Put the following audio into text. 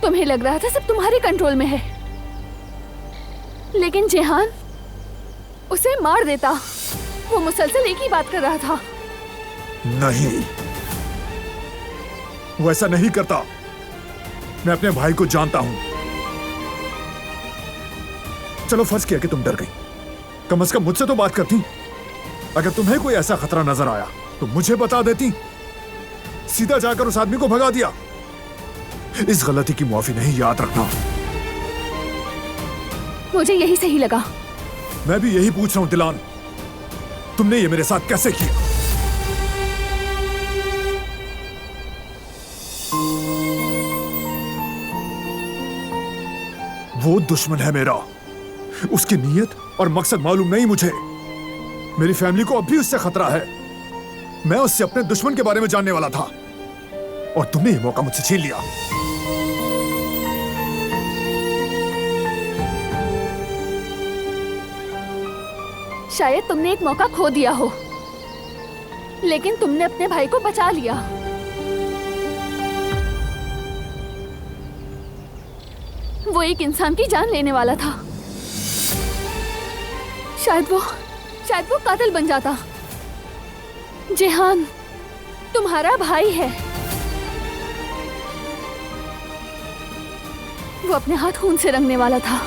तुम्हें लग रहा था सब तुम्हारे कंट्रोल में है, लेकिन जेहान उसे मार देता। वो मुसलसल एक ही बात कर रहा था। नहीं, वो ऐसा नहीं करता। मैं अपने भाई को जानता हूं। चलो फर्ज किया कि तुम डर गई, कम से कम मुझसे तो बात करती। अगर तुम्हें कोई ऐसा खतरा नजर आया तो मुझे बता देती। सीधा जाकर उस आदमी को भगा दिया। इस गलती की माफी नहीं, याद रखना। मुझे यही सही लगा। मैं भी यही पूछ रहा हूं दिलान, तुमने ये मेरे साथ कैसे किया? वो दुश्मन है मेरा, उसकी नीयत और मकसद मालूम नहीं मुझे। मेरी फैमिली को अब भी उससे खतरा है। मैं उससे अपने दुश्मन के बारे में जानने वाला था और तुमने ये मौका मुझसे छीन लिया। शायद तुमने एक मौका खो दिया हो, लेकिन तुमने अपने भाई को बचा लिया। वो एक इंसान की जान लेने वाला था। शायद वो कातिल बन जाता। जेहान तुम्हारा भाई है। वो अपने हाथ खून से रंगने वाला था।